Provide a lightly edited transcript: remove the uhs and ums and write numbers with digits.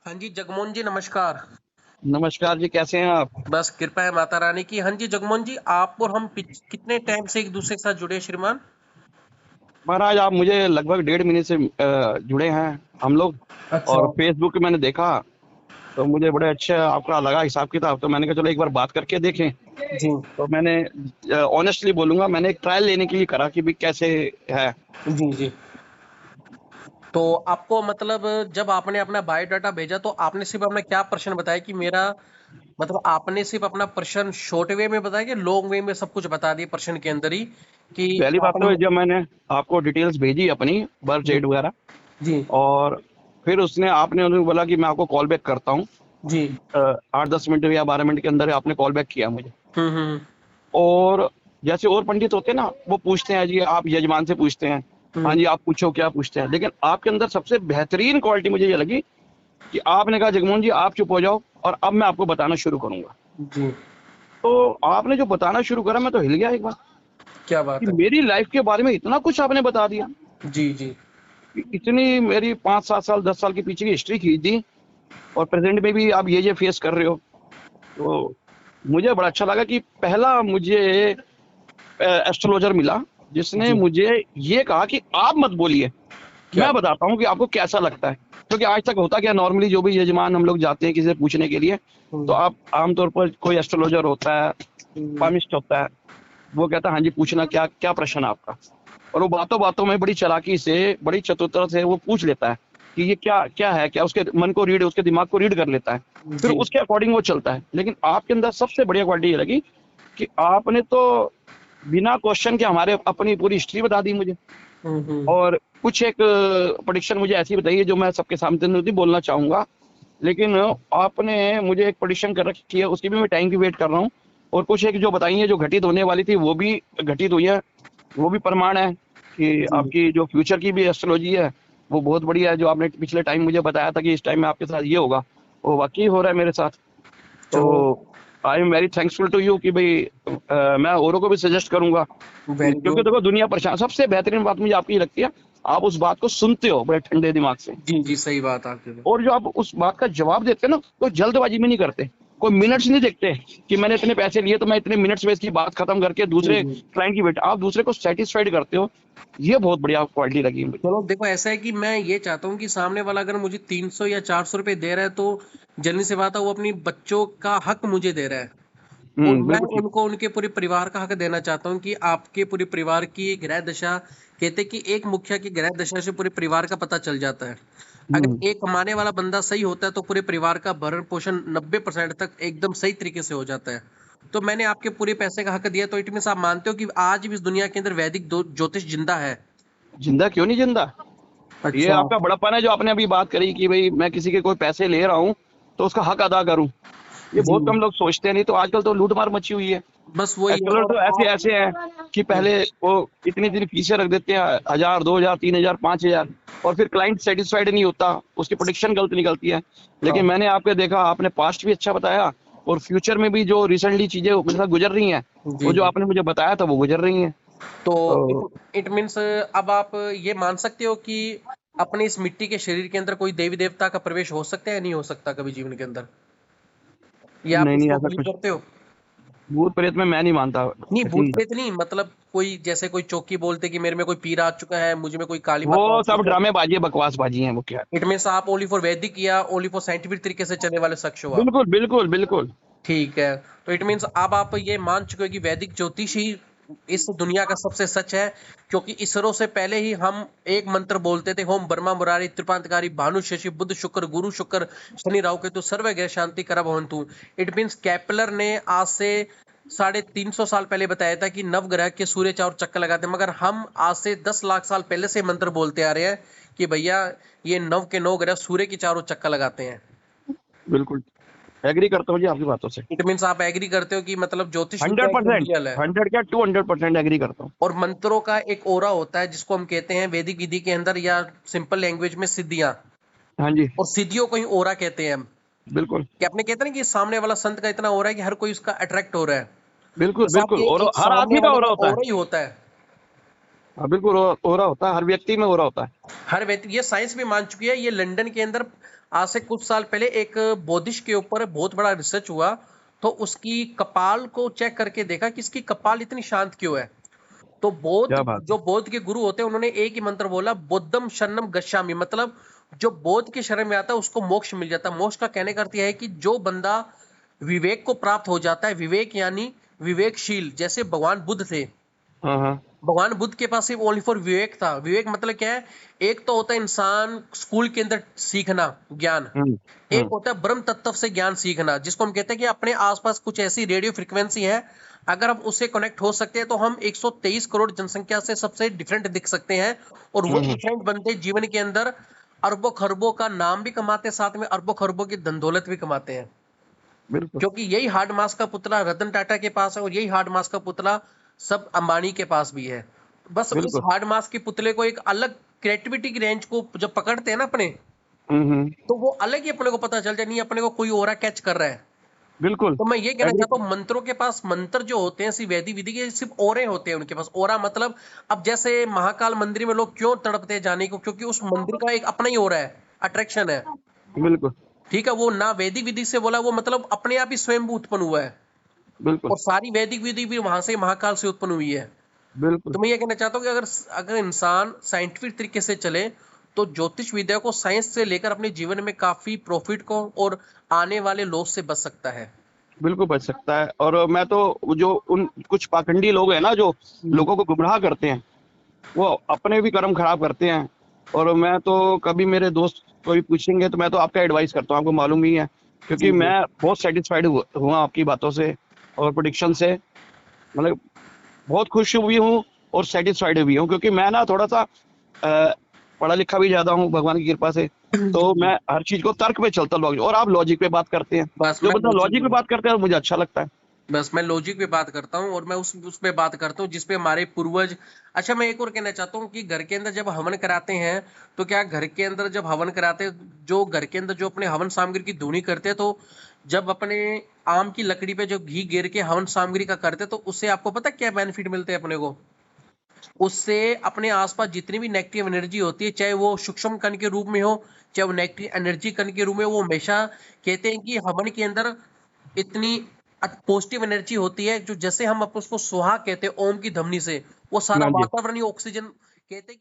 हाँ जी, जगमोहन जी नमस्कार। नमस्कार जी, कैसे हैं आप? बस कृपा है माता रानी की। हाँ जी, जगमोहन जी आप और हम कितने टाइम से एक दूसरे के साथ जुड़े हैं श्रीमान? महाराज, आप मुझे लगभग 1.5 महीने से जुड़े हैं हम लोग। अच्छा। और फेसबुक पे मैंने देखा तो मुझे बड़े अच्छा आपका लगा हिसाब किताब, तो मैंने कहा चलो एक बार बात करके देखें। जी, तो मैंने ऑनेस्टली बोलूंगा, मैंने एक ट्रायल लेने के लिए करा कि भी कैसे है। जी, जी। तो आपको मतलब जब आपने अपना बायोडाटा भेजा तो आपने सिर्फ़ अपना क्या प्रश्न बताया कि मेरा मतलब आपने सिर्फ़ अपना प्रश्न शॉर्ट वे में बताया कि लॉन्ग वे में सब कुछ बता दिया प्रश्न के अंदर ही कि पहली बात आपने तो जब मैंने आपको डिटेल्स भेजी अपनी बर्थ जी, डेट वगैरह, जी, और फिर आपने उन्हें बोला कि मैं आपको कॉल बैक करता हूँ। जी। 8-10 मिनट या 12 मिनट के अंदर आपने कॉल बैक किया मुझे। हुँ, हुँ, और जैसे और पंडित होते हैं ना, वो पूछते हैं जी, आप यजमान से पूछते हैं, हाँ हुँ। जी आप पूछो क्या पूछते हैं, लेकिन आपके अंदर सबसे बेहतरीन क्वालिटी मुझे ये लगी कि आपने कहा जगमोहन जी आप चुप हो जाओ और अब मैं आपको बताना शुरू करूंगा। जी, तो आपने जो बताना शुरू करा, मैं तो हिल गया एक बार क्या कि बात है। मेरी लाइफ के बारे में इतना कुछ आपने बता दिया। जी, जी। इतनी मेरी 5-7 साल 10 साल के पीछे की हिस्ट्री खींच दी, और प्रेजेंट में भी आप ये फेस कर रहे हो। तो मुझे बड़ा अच्छा लगा कि पहला मुझे एस्ट्रोलॉजर मिला जिसने जी, मुझे ये कहा कि आप मत बोलिए, क्या मैं बात बताता हूँ कि आपको कैसा लगता है। क्योंकि आज तक होता क्या, नॉर्मली जो भी यजमान हम लोग जाते हैं किसी से पूछने के लिए, तो हुँ, आप आमतौर पर कोई एस्ट्रोलॉजर होता है, हुँ। पामिस्ट होता है, वो कहता है हाँ जी पूछना, क्या क्या प्रश्न है आपका। और वो बातों बातों में बड़ी चालाकी से, बड़ी चतुरता से वो पूछ लेता है कि ये क्या क्या है, क्या उसके मन को रीड, उसके दिमाग को रीड कर लेता है। फिर जी। उसके अकॉर्डिंग वो चलता है। लेकिन आपके अंदर सबसे बढ़िया क्वालिटी ये लगी कि आपने तो बिना क्वेश्चन के हमारे अपनी पूरी हिस्ट्री बता दी मुझे। हुँ, हुँ। और कुछ एक प्रेडिक्शन मुझे ऐसी बताई है जो मैं सबके सामने नहीं बोलना चाहूंगा, लेकिन आपने मुझे एक प्रेडिक्शन कर रखी है, उसकी भी मैं टाइम की वेट कर रहा हूँ। और कुछ एक जो बताई है जो घटित होने वाली थी वो भी घटित हुई है। वो भी प्रमाण है कि जी। आपकी जो फ्यूचर की भी एस्ट्रोलॉजी है वो बहुत बढ़िया है। जो आपने पिछले टाइम मुझे बताया था कि इस टाइम में आपके साथ ये होगा, वो वाकई हो रहा है मेरे साथ। तो चलो I am very thankful to you कि भाई मैं औरों को भी सजेस्ट करूंगा। वेरी क्योंकि गुड। देखो दुनिया परेशान, सबसे बेहतरीन बात मुझे आपकी लगती है, आप उस बात को सुनते हो बड़े ठंडे दिमाग से। जी, जी, सही बात आपकी भी। और जो आप उस बात का जवाब देते हैं ना, कोई जल्दबाजी में नहीं करते, कोई मिनट्स नहीं देखते कि मैंने इतने पैसे लिए तो मैं इतने मिनट्स में इसकी बात खत्म करके जी, दूसरे जी। क्लाइंट की वेट, आप दूसरे को सेटिस्फाइड करते हो। ये बहुत बढ़िया क्वालिटी लगी मुझे। चलो देखो ऐसा है कि मैं ये चाहता हूँ कि सामने वाला अगर मुझे 300 या 400 रुपए दे रहा है तो जल्दी से बात है वो अपनी बच्चों का हक मुझे दे रहा है। और मैं बिल्कुल ठीक। उनको उनके पूरे परिवार का हक देना चाहता हूँ कि आपके पूरे परिवार की ग्रह दशा कहते कि एक मुखिया की ग्रह दशा से पूरे परिवार का पता चल जाता है। हम्म अगर एक कमाने वाला बंदा सही होता है तो पूरे परिवार का भरण पोषण 90% तक एकदम सही तरीके से हो जाता है। तो मैंने आपके पूरे पैसे का हक दिया तो इट मीन्स आप मानते हो कि आज भी इस दुनिया के अंदर वैदिक ज्योतिष जिंदा है। जिंदा क्यों नहीं जिंदा। ये अच्छा। आपका बड़प्पन है जो आपने अभी बात करी कि भाई मैं किसी के कोई पैसे ले रहा हूँ तो उसका हक अदा करूं। ये जी। बहुत कम लोग सोचते हैं, नहीं तो आजकल तो लूट मार मची हुई है। बस वही है एस्ट्रोलर और तो ऐसे आप ऐसे हैं कि पहले वो इतनी इतनी फीसें रख देते हैं, 1000 2000 3000 5000, और फिर क्लाइंट सेटिस्फाइड नहीं होता, उसकी प्रोडिक्शन गलत निकलती है। लेकिन हाँ। मैंने आपके देखा, आपने पास्ट भी अच्छा बताया, और फ्यूचर में भी जो रिसेंटली चीजें मेरे साथ गुजर रही हैं, जी, वो जो जी। आपने मुझे बताया था वो गुजर रही हैं। तो इट तो इट मीन्स अब आप ये मान सकते हो कि अपने इस मिट्टी के शरीर के अंदर कोई देवी देवता का प्रवेश हो सकता है या नहीं हो सकता कभी जीवन के अंदर? या आप नहीं नहीं, इसको ऐसा बिलीव कुछ करते हो? भूत प्रेत में मैं नहीं मानता। नहीं, भूत नहीं, प्रेत नहीं मतलब कोई जैसे कोई चौकी बोलते कि मेरे में कोई पीर आ चुका है, मुझ में कोई काली वो माता आ सब चुकी है। ड्रामेबाजी है, बकवासबाजी है वो, क्या। इट मीन्स आप ओनली फॉर वैदिक या ओनली फॉर साइंटिफिक तरीके से चलने वाले शख्स हो आप। बिल्कुल बिल्कुल बिल्कुल। ठीक है। तो इट मीन्स अब आप ये मान चुके हो कि वैदिक ज्योतिष ही इस दुनिया का सबसे सच है, क्योंकि इसरो से पहले ही हम एक मंत्र बोलते थे, होम ब्रह्मा मुरारी त्रिपांतकारी भानु शशि बुध शुक्र गुरु शुक्र शनि राहु केतु सर्व ग्रह शांति करा भवन्तु। इट मीन्स केपलर ने आज से 350 साल पहले बताया था कि नवग्रह के सूर्य चारों चक्कर लगाते हैं, मगर हम आज से 10 लाख साल पहले से मंत्र बोलते आ रहे हैं कि भैया ये नव के 9 ग्रह सूर्य की चारों चक्कर लगाते हैं। बिल्कुल एग्री करता हूँ जी आपकी बातों से। इट मीन्स आप एग्री करते हो कि मतलब ज्योतिष विद्या एक 100%, रियल है। 100 क्या 200% एग्री करता हूँ। और मंत्रों का एक ओरा होता है जिसको हम कहते हैं वैदिक विधि के अंदर या सिंपल लैंग्वेज में सिद्धियां। हाँ जी। और सिद्धियों को ही ओरा कहते हैं हम। बिल्कुल कि आपने कहते हैं ना कि सामने वाला संत का इतना ओरा है कि हर कोई उसका अट्रैक्ट हो रहा है। बिल्कुल बस बिल्कुल, आपके और एक हर सामने आदमी का वाले हो रहा का होता है। ओरा ही होता है। हाँ बिल्कुल, हो रहा होता है, हर व्यक्ति में हो रहा होता है। हर व्यक्ति, ये साइंस भी मान चुकी है। ये लंदन के अंदर आज से कुछ साल पहले एक बौद्धिस्ट के ऊपर बहुत बड़ा रिसर्च हुआ, तो उसकी कपाल को चेक करके देखा कि इसकी कपाल इतनी शांत क्यों है। तो क्या बौद्ध, बात है। जो बौद्ध के गुरु होते हैं, उन्होंने एक ही मंत्र बोला, बुद्धम शरणम गच्छामि, मतलब जो बौद्ध के शरण में आता है उसको मोक्ष मिल जाता है। मोक्ष का कहने का अर्थ यह है कि जो बंदा विवेक को प्राप्त हो जाता है, विवेक यानी विवेकशील, जैसे भगवान बुद्ध थे। हाँ हाँ। भगवान बुद्ध के पास सिर्फ ओनली फॉर विवेक था। विवेक मतलब क्या है? एक तो होता है इंसान स्कूल के अंदर सीखना ज्ञान, हम्म। एक हम्म। होता है ब्रह्म तत्व से ज्ञान सीखना, जिसको हम कहते हैं कि अपने आसपास कुछ ऐसी रेडियो फ्रीक्वेंसी है, अगर हम उससे कनेक्ट हो सकते हैं तो हम 123 करोड़ जनसंख्या से सबसे डिफरेंट दिख सकते हैं। और वो हम्म। डिफरेंट बनते जीवन के अंदर अरबों खरबों का नाम भी कमाते हैं, साथ में अरबों खरबों की धन दौलत भी कमाते हैं। बिल्कुल। क्योंकि यही हार्ड मास का पुतला रतन टाटा के पास है, और यही हार्ड मास का पुतला सब अंबानी के पास भी है। बस उस बिल्कुल। हार्ड मास के पुतले को एक अलग क्रिएटिविटी की रेंज को जब पकड़ते हैं ना अपने, हम्म। तो वो अलग ही अपने को पता चल जाए, नहीं अपने को कोई और कैच कर रहा है। बिल्कुल। तो मैं ये कहना एग्री। चाहता हूँ, मंत्रों के पास, मंत्र जो होते हैं सिर्फ वैदिक विधि के, सिर्फ ओरे होते हैं उनके पास। ओरा मतलब, अब जैसे महाकाल मंदिर में लोग क्यों तड़पते हैं जाने को, क्योंकि उस मंदिर का एक अपना ही ओरा है, अट्रैक्शन है। बिल्कुल। ठीक है, वो ना वैदिक विधि से बोला, वो मतलब अपने आप ही स्वयं उत्पन्न हुआ है। बिल्कुल। और सारी वैदिक विधि भी वहां से, महाकाल से उत्पन्न हुई है। बिल्कुल। तो मैं ये कहना चाहता हूँ कि अगर अगर इंसान साइंटिफिक तरीके से चले, तो ज्योतिष विद्या को साइंस से लेकर अपने जीवन में काफी प्रॉफिट को और आने वाले लॉस से बच सकता है। बिल्कुल बच सकता है। और मैं तो जो उन कुछ पाखंडी लोग हैं ना, जो हम्म। लोगों को गुमराह करते हैं, वो अपने भी कर्म खराब करते हैं। और मैं तो कभी मेरे दोस्त कोई पूछेंगे तो मैं तो आपका एडवाइस करता हूँ, आपको मालूम ही है, क्योंकि जी जी। मैं बहुत सेटिस्फाइड हुआ आपकी बातों से और प्रोडिक्शन से। मतलब बहुत खुश भी हूँ और सेटिस्फाइड भी हूँ, क्योंकि मैं ना थोड़ा सा पढ़ा लिखा भी ज्यादा हूँ भगवान की कृपा से। जी तो जी। मैं हर चीज को तर्क पे चलता, लॉजिक, और आप लॉजिक पे बात करते हैं। बस जो मैं बंदा लॉजिक लॉजिक पे पे बात करते हैं मुझे अच्छा लगता है। बस मैं लॉजिक पे बात करता हूँ, और मैं उस पे बात करता हूँ जिस पे हमारे पूर्वज। अच्छा, मैं एक और कहना चाहता हूँ कि घर के अंदर जब हवन कराते हैं, तो क्या घर के अंदर जब हवन कराते हैं, जो घर के अंदर जो अपने हवन सामग्री की धुनी करते हैं, तो जब अपने आम की लकड़ी पे जो घी गिर के हवन सामग्री का करते हैं, तो उससे आपको पता क्या बेनिफिट मिलते हैं अपने को? उससे अपने आसपास जितनी भी नेगेटिव एनर्जी होती है, चाहे वो सूक्ष्म कण के रूप में हो, चाहे वो नेगेटिव एनर्जी कण के रूप में, वो हमेशा कहते हैं कि हवन के अंदर इतनी पॉजिटिव एनर्जी होती है, जो जैसे हम उसको सुहा कहते हैं ओम की धमनी से, वो सारा हाँ जी। वातावरण ही ऑक्सीजन कहते हैं।